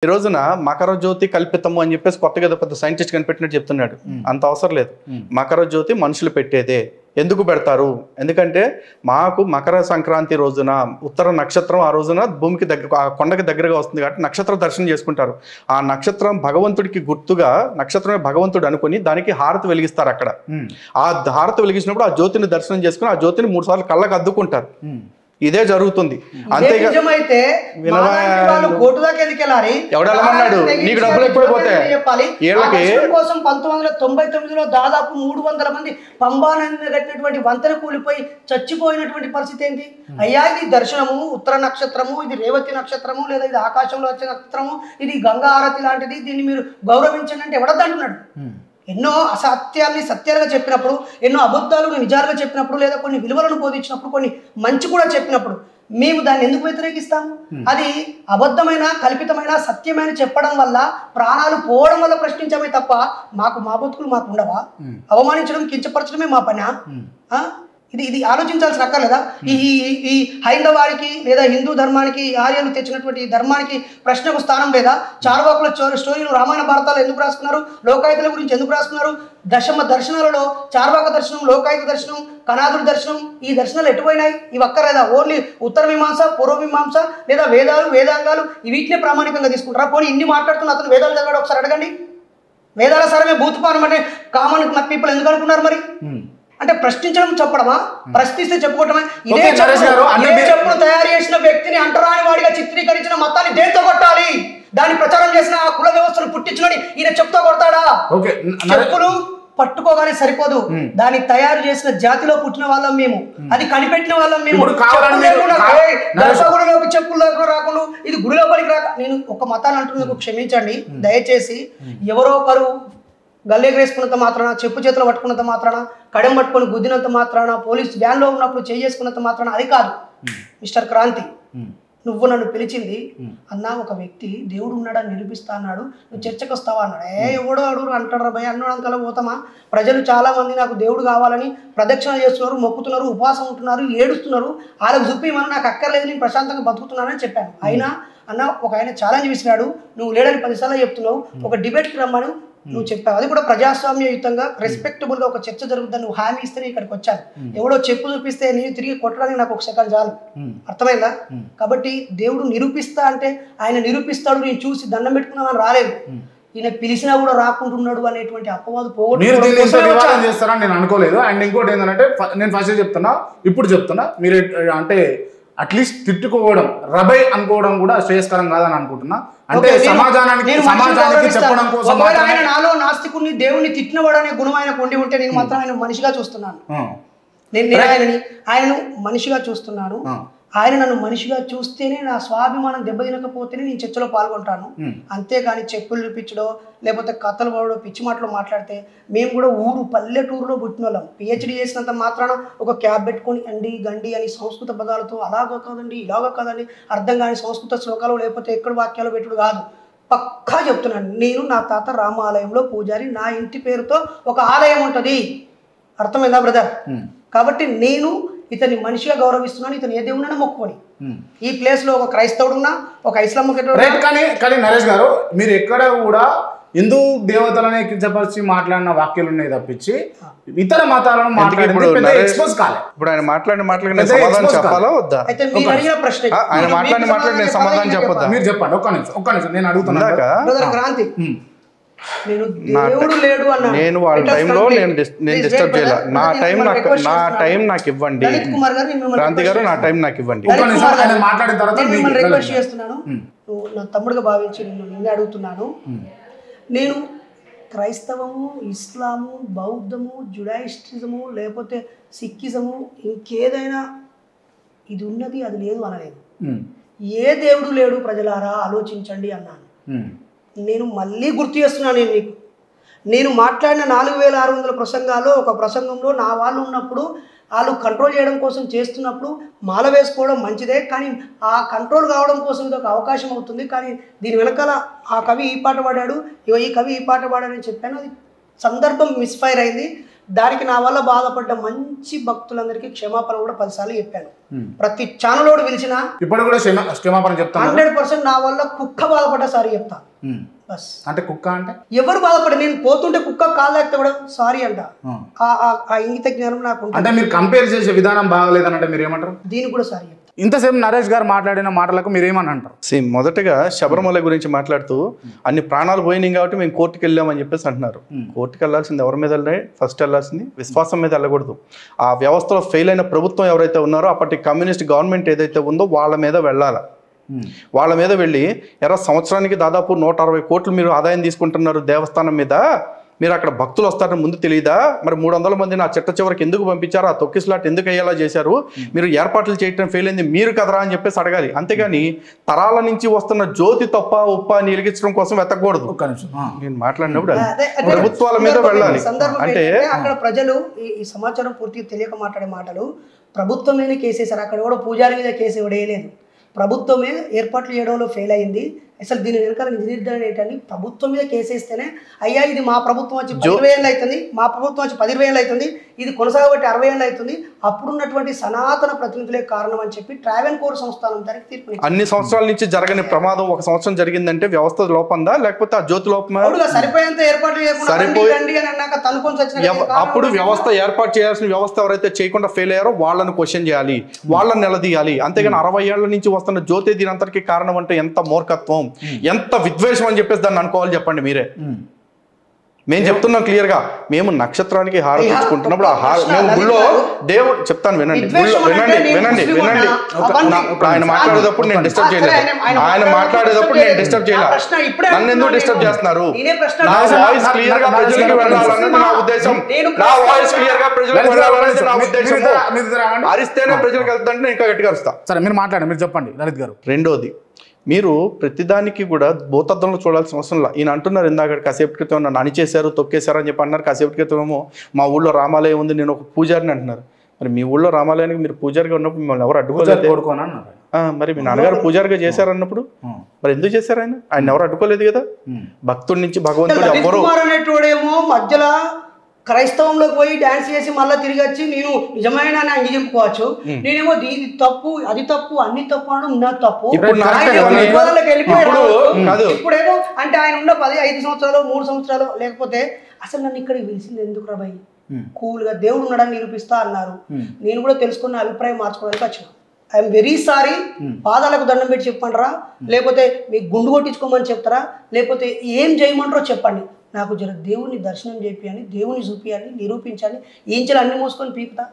ఈ రోజున మకర జ్యోతి కల్పితము అని చెప్పేసి కొత్తగా ఏదో పెద్ద సైంటిస్ట్ కనిపెట్టినట్టు చెప్తున్నాడు. అంత అవసరం లేదు. మకర జ్యోతి మనుషులు పెట్టేదే. ఎందుకు పెడతారు? ఎందుకంటే మాకు మకర సంక్రాంతి రోజున ఉత్తర నక్షత్రం ఆ రోజున భూమికి దగ్గర ఆ కొండకి దగ్గరగా వస్తుంది కాబట్టి నక్షత్ర దర్శనం చేసుకుంటారు. ఆ నక్షత్రం భగవంతుడికి గుర్తుగా నక్షత్రమే భగవంతుడు అనుకుని దానికి హారతి వెలిగిస్తారు. అక్కడ ఆ హారతి వెలిగించినప్పుడు ఆ జ్యోతిని దర్శనం చేసుకుని ఆ జ్యోతిని 3 సార్లు కళ్ళకు అద్దుకుంటారు. ఇదే జరుగుతుంది. అంతేగా ఎవడెళ్ళమన్నాడు? నీకు డబ్బులు ఎప్పుడు పోతాయి? ఏళ్ళకి కోసం 1999లో దాదాపు 300 మంది పంబా నదిని కట్టినటువంటి వంతెన కూలిపోయి చచ్చిపోయినటువంటి పరిస్థితి ఏంటి? అయ్యా ఇది దర్శనము, ఉత్తర నక్షత్రము, ఇది రేవతి నక్షత్రము, లేదా ఇది ఆకాశంలో వచ్చే నక్షత్రము, ఇది గంగా హారతి లాంటిది, దీన్ని మీరు గౌరవించండి అంటే ఎవడద్దంటున్నాడు? ఎన్నో అసత్యాల్ని సత్యాలుగా చెప్పినప్పుడు, ఎన్నో అబద్ధాలను నిజాలుగా చెప్పినప్పుడు, లేదా కొన్ని విలువలను బోధించినప్పుడు, కొన్ని మంచి కూడా చెప్పినప్పుడు మేము దాన్ని ఎందుకు వ్యతిరేకిస్తాము? అది అబద్ధమైన, కల్పితమైన, సత్యమైన చెప్పడం వల్ల ప్రాణాలు పోవడం వల్ల ప్రశ్నించమే తప్ప మాకు మా బతుకులు మాకు ఉండవా? అవమానించడం, కించపరచడమే మా పని? ఇది ఆలోచించాల్సిన అక్కర్లేదా? ఈ హైందవానికి లేదా హిందూ ధర్మానికి, ఆర్యలు తెచ్చినటువంటి ధర్మానికి ప్రశ్నకు స్థానం లేదా? చార్వాకుల స్టోరీలు రామాయణ భారతాలు ఎందుకు రాసుకున్నారు? లోకాయుతుల గురించి ఎందుకు రాసుకున్నారు? దశమ దర్శనాలలో చార్వాక దర్శనం, లోకాయుత దర్శనం, కనాదుడి దర్శనం, ఈ దర్శనాలు ఎటుపోయినాయి? ఇవి అక్కర్లేదా? ఓన్లీ ఉత్తర మీమాంస, పూర్వ మీమాంస లేదా వేదాలు, వేదాంగాలు వీటినే ప్రామాణికంగా తీసుకుంటారా? పోనీ ఇన్ని మాట్లాడుతున్న అతను వేదాలు చదివాడు ఒకసారి అడగండి. వేదాల సరమే భూతపానం అంటే కామన్ పీపుల్ ఎందుకు అనుకున్నారు మరి? అంటే ప్రశ్నించడం చెప్పడమా? ప్రశ్నిస్తే చెప్పుకోవటమా? ఇదే చెప్పులు తయారు చేసిన వ్యక్తిని అంటరాని వాడిగా చిత్రీకరించిన మతాన్ని దేంతో కొట్టాలి? దాన్ని ప్రచారం చేసిన ఆ కుల వ్యవస్థను పుట్టించుకొని ఈయన చెప్తా కొడతాడా? చెప్పులు పట్టుకోగానే సరిపోదు, దాన్ని తయారు చేసిన జాతిలో పుట్టిన వాళ్ళం మేము, అది కనిపెట్టిన వాళ్ళం మేము. దర్శకుడిలోకి చెప్పులు లేకుండా రాకుండా ఇది గుడి లోపలికి రాక నేను ఒక మతాన్ని అంటున్నందుకు క్షమించండి దయచేసి. ఎవరో ఒకరు గల్లేగరేసుకున్నంత మాత్రాన, చెప్పు చేతులు పట్టుకున్నంత మాత్రాన, కడెం పట్టుకొని గుద్దినంత మాత్రాన, పోలీస్ వ్యాన్లో ఉన్నప్పుడు చేసుకున్నంత మాత్రాన అది కాదు. మిస్టర్ క్రాంతి, నువ్వు నన్ను పిలిచింది అన్నా, ఒక వ్యక్తి దేవుడు ఉన్నాడని నిరూపిస్తా అన్నాడు, నువ్వు చర్చకు వస్తావా అన్నాడు. ఎవడో అడుగు అంటాడు భయ అన్నోడంతలా పోతామా? ప్రజలు చాలా మంది నాకు దేవుడు కావాలని ప్రదక్షిణ చేస్తున్నారు, మొక్కుతున్నారు, ఉపవాసం ఉంటున్నారు, ఏడుస్తున్నారు, వాళ్ళకి చూపిమని నాకు అక్కర్లేదు, నేను ప్రశాంతంగా బతుకుతున్నానని చెప్పాను. అయినా అన్న ఒక ఆయన ఛాలెంజ్ విసిరాడు, నువ్వు లేడని 10 సార్లు చెప్తున్నావు, ఒక డిబేట్కి రమ్మను నువ్వు చెప్పావు, అది కూడా ప్రజాస్వామ్యయుతంగా రెస్పెక్టబుల్గా ఒక చర్చ జరుగుతుందని నువ్వు హామీ ఇస్తే నేను ఇక్కడికి వచ్చాను. ఎవడో చెప్పు చూపిస్తే నేను తిరిగి కొట్టడానికి నాకు 1 సెకండ్ చాలు. అర్థమైందా? కాబట్టి దేవుడు నిరూపిస్తా అంటే ఆయన నిరూపిస్తాడు, నేను చూసి దండం పెట్టుకున్నామని రాలేదు. ఈయన పిలిచినా కూడా రాకుంటున్నాడు అనేటువంటి అపవాదు చేస్తారని నేను అనుకోలేదు. అండ్ ఇంకోటి ఏంటంటే నేను ఫస్ట్ చెప్తున్నా, ఇప్పుడు చెప్తున్నా, మీరు అంటే అట్లీస్ట్ తిట్టుకోవడం, రబై అనుకోవడం కూడా శ్రేయస్కరం కాదని అనుకుంటున్నా. అంటే సమాజానికి చెప్పడం కోసం నాలో నాస్తికుడిని, దేవుణ్ణి తిట్టినవాడు అనే గుణం ఆయనకు ఉండి ఉంటే నేను మాత్రం ఆయన మనిషిగా చూస్తున్నాను. నేను ఆయనను మనిషిగా చూస్తున్నాను. ఆయన నన్ను మనిషిగా చూస్తేనే నా స్వాభిమానం దెబ్బతినకపోతేనే నేను చర్చలో పాల్గొంటాను. అంతేగాని చెప్పులు చూపించడో లేకపోతే కథలు పడో పిచ్చి మాటలు మాట్లాడితే, మేము కూడా పల్లెటూరులో పుట్టిన వాళ్ళం. పిహెచ్డి చేసినంత మాత్రాన ఒక క్యాబ్ పెట్టుకొని అండి గండి అని సంస్కృత పదాలతో అలాగా కాదండి ఇలాగా కాదండి అర్థం కాని సంస్కృత శ్లోకాలు లేకపోతే ఎక్కడ వాక్యాలు పెట్టుడు కాదు. పక్కా చెప్తున్నాను, నేను నా తాత రామాలయంలో పూజారి, నా ఇంటి పేరుతో ఒక ఆలయం ఉంటుంది. అర్థమైందా బ్రదర్? కాబట్టి నేను ఇతన్ని మనిషిగా గౌరవిస్తున్నాను. ఇతను ఏ దేవుడైనా మొక్కుకొని ఈ ప్లేస్ లో ఒక క్రైస్తవుడున్నా, ఒక ఇస్లాం కానీ నరేష్ గారు, మీరు ఎక్కడ కూడా హిందూ దేవతలనే కించపరిచి మాట్లాడిన వాక్యాలు ఉన్నాయి తప్పించి ఇతర మతాలను ఎక్స్పోజ్ కాలేదు. ఇప్పుడు ఆయన మాట్లాడిన సమాధానం చెప్పాలా వద్దా? అయితే మీరు అడిగిన ప్రశ్న ఆయన మాట్లాడిన సమాధానం చెప్పొద్దా? మీరు చెప్పండి. ఒక్క నిమిషం నేను అడుగుతున్నా. క్రాంతి, నేను దేవుడు లేడు అన్నా, నేను వాళ్ళ టైంలో నేను డిస్టర్బ్ చేయాలి. నా టైం నాకు ఇవ్వండి. క్రాంతి గారు, నా టైం నాకు ఇవ్వండి. మాట్లాడిన తర్వాత రిక్వెస్ట్ చేస్తున్నాను, నువ్వు నా తమ్ముడుగా భావించి నిన్నే అడుగుతున్నాను. నేను క్రైస్తవము, ఇస్లాము, బౌద్ధము, జుడాయిస్టిజము లేకపోతే సిక్కిజము ఇంకేదైనా ఇది ఉన్నది అది లేదు అనలేదు. ఏ దేవుడు లేడు ప్రజలారా ఆలోచించండి అన్నాను. నేను మళ్ళీ గుర్తు చేస్తున్నాను నేను మాట్లాడిన 4600 ప్రసంగాల్లో ఒక ప్రసంగంలో నా వాళ్ళు ఉన్నప్పుడు వాళ్ళు కంట్రోల్ చేయడం కోసం చేస్తున్నప్పుడు మాల వేసుకోవడం మంచిదే, కానీ ఆ కంట్రోల్ కావడం కోసం ఇది ఒక అవకాశం అవుతుంది. కానీ దీని వెనకాల ఆ కవి ఈ పాట పాడాడు, ఈ కవి ఈ పాట పాడాడని చెప్పాను. అది సందర్భం మిస్ఫైర్ అయింది. దానికి నా వల్ల బాధపడ్డ మంచి భక్తులందరికీ క్షమాపణ కూడా 10 సార్లు చెప్పాను. ప్రతి ఛానల్ పిలిచినా ఇప్పుడు కూడా క్షమాపణ చెప్తాను. 100% నా వల్ల కుక్క బాధపడ్డ సారీ చెప్తా. బస్. అంటే కుక్క అంటే ఎవరు బాధపడి నేను పోతుంటే కుక్క కాలు లేకపోతే కూడా సారీ అంట. ఆ ఇంగిత జ్ఞానం నాకు. అంటే మీరు కంపేర్ చేసే విధానం బాగలేదనంటే మీరు ఏమంటారు? దీనికి కూడా సారీ చెప్తా. ఇంతసేపు నరేష్ గారు మాట్లాడిన మాటలకు మీరు ఏమని అంటారు? మొదటగా శబరిమల గురించి మాట్లాడుతూ అన్ని ప్రాణాలు పోయినాయి కాబట్టి మేము కోర్టుకు వెళ్ళామని చెప్పేసి అంటున్నారు. కోర్టుకు వెళ్ళాల్సింది ఎవరి మీద వెళ్ళాలి? ఫస్ట్ వెళ్ళాల్సింది విశ్వాసం మీద వెళ్ళకూడదు. ఆ వ్యవస్థలో ఫెయిల్ అయిన ప్రభుత్వం ఎవరైతే ఉన్నారో అప్పటి కమ్యూనిస్ట్ గవర్నమెంట్ ఏదైతే ఉందో వాళ్ళ మీద వెళ్ళాలి. వాళ్ళ మీద వెళ్ళి సంవత్సరానికి దాదాపు 160 కోట్లు మీరు ఆదాయం తీసుకుంటున్నారు దేవస్థానం మీద, మీరు అక్కడ భక్తులు వస్తారని ముందు తెలియదా? మరి 300 మందిని ఆ చిట్ట చివరికి ఎందుకు పంపించారు? ఆ తొక్కిస్లాట్ ఎందుకు అయ్యేలా చేశారు? మీరు ఏర్పాట్లు చేయటం ఫెయిల్ అయింది మీరు కదరా అని చెప్పేసి అడగాలి. అంతేగాని తరాల నుంచి వస్తున్న జ్యోతి తప్ప ఉప్ప అని వెలిగించడం కోసం వెతకూడదు. నేను మాట్లాడినప్పుడు ప్రభుత్వాల మీద వెళ్ళాలి. అంటే అక్కడ ప్రజలు ఈ సమాచారం పూర్తిగా తెలియక మాట్లాడే మాటలు ప్రభుత్వం మీద కేసేసారు. అక్కడ కూడా పూజారి మీద కేసు వేయలేదు. ప్రభుత్వమే ఏర్పాట్లు చేయడంలో ఫెయిల్ అయింది. అసలు దీని వెనకాల నిర్ధారణ ఏంటంటే ప్రభుత్వం మీద కేసేస్తేనే అయ్యా ఇది మా ప్రభుత్వం వచ్చి 10 ఏళ్ళు అవుతుంది, మా ప్రభుత్వం వచ్చి 10 ఏళ్ళు అవుతుంది, ఇది కొనసాగబట్టి 60 ఏళ్ళు అవుతుంది, అప్పుడున్నటువంటి సనాతన ప్రతినిధులే కారణం అని చెప్పి ట్రావెన్ కోర్ సంస్థానం దానికి తీర్పు. అన్ని సంవత్సరాల నుంచి జరగని ప్రమాదం 1 సంవత్సరం జరిగిందంటే వ్యవస్థ లోపందా లేకపోతే ఆ జ్యోతి లోపమా? సరిపోయేంత ఏర్పాట్లు అప్పుడు వ్యవస్థ ఏర్పాటు చేయాల్సిన వ్యవస్థ ఎవరైతే చేయకుండా ఫెయిల్ అయ్యారో వాళ్ళని క్వశ్చన్ చేయాలి, వాళ్ళని నిలదీయాలి. అంతేగాని 60 ఏళ్ల నుంచి వస్తున్న జ్యోతి దీనంతటికి కారణం అంటే ఎంత మూర్ఖత్వం, ఎంత విద్వేషం అని చెప్పేసి దాన్ని అనుకోవాలి చెప్పండి మీరే. మేము చెప్తున్నాం క్లియర్ గా, మేము నక్షత్రానికి హారం తెచ్చుకుంటున్నప్పుడు మేము గుళ్ళో దేవుడు చెప్తాను వినండి, వినండి వినండి వినండి. ఆయన మాట్లాడేటప్పుడు నేను డిస్టర్బ్ చేయలేదు, ఆయన మాట్లాడేటప్పుడు నేను డిస్టర్బ్ చేయలేదు. నన్ను ఎందుకు డిస్టర్బ్ చేస్తున్నారు? నా వాయిస్ క్లియర్ గా ప్రజలకు వెళ్ళాలన్నది నా ఉద్దేశం. నా వాయిస్ క్లియర్ గా ప్రజలకు వెళ్ళాలన్నది నా ఉద్దేశం. అరిస్తేనే ప్రజలకు వెళ్తుంటే నేను ఇంకా గట్టిగా అరుస్తా. సరే మీరు మాట్లాడండి, మీరు చెప్పండి లలిత్ గారు. రెండోది, మీరు ప్రతిదానికి కూడా భూతద్దంలో చూడాల్సిన అవసరం లేదు. ఈయన అంటున్నారు ఇందాక కాసేపు క్రితం నన్ను అణిచేశారు తొక్కేశారు అని చెప్పి అన్నారు. కాసేపు క్రితమేమో మా ఊళ్ళో రామాలయం ఉంది నేను ఒక పూజారిని అంటున్నారు. మరి మీ ఊళ్ళో రామాలయానికి మీరు పూజారిగా ఉన్నప్పుడు మిమ్మల్ని ఎవరు అడ్డుకోలేదు? మరి మీ నాన్నగారు పూజారిగా చేశారన్నప్పుడు మరి ఎందుకు చేశారు? ఆయన ఎవరు అడ్డుకోలేదు కదా. భక్తుడి నుంచి భగవంతుడు ఎవరు మధ్యలో క్రైస్తవంలోకి పోయి డాన్స్ చేసి మళ్ళీ తిరిగి వచ్చి నేను నిజమైన అంగి చెప్పుకోవచ్చు. నేనేమో ఇది తప్పు అది తప్పు అన్ని తప్పు అనడం నా తప్పు. ఇప్పుడేమో అంటే ఆయన ఉన్న 5 సంవత్సరాలు 3 సంవత్సరాలు లేకపోతే అసలు నన్ను ఇక్కడికి పిలిచింది ఎందుకు రాబాయి? కూల్ గా దేవుడు ఉన్నాడని నిరూపిస్తా అన్నారు. నేను కూడా తెలుసుకున్న అభిప్రాయం మార్చుకోవడానికి వచ్చిన. I'm very sorry. పాదాలకు దండం పెట్టి చెప్పండిరా, లేకపోతే మీకు గుండు కొట్టించుకోమని చెప్తారా, లేకపోతే ఏం చేయమంటారో చెప్పండి. నాకు జర దేవుని దర్శనం చేపియని, దేవుని చూపియాలి, నిరూపించాలి. ఏం చేయాలి అన్ని మోసుకొని పీకుతా.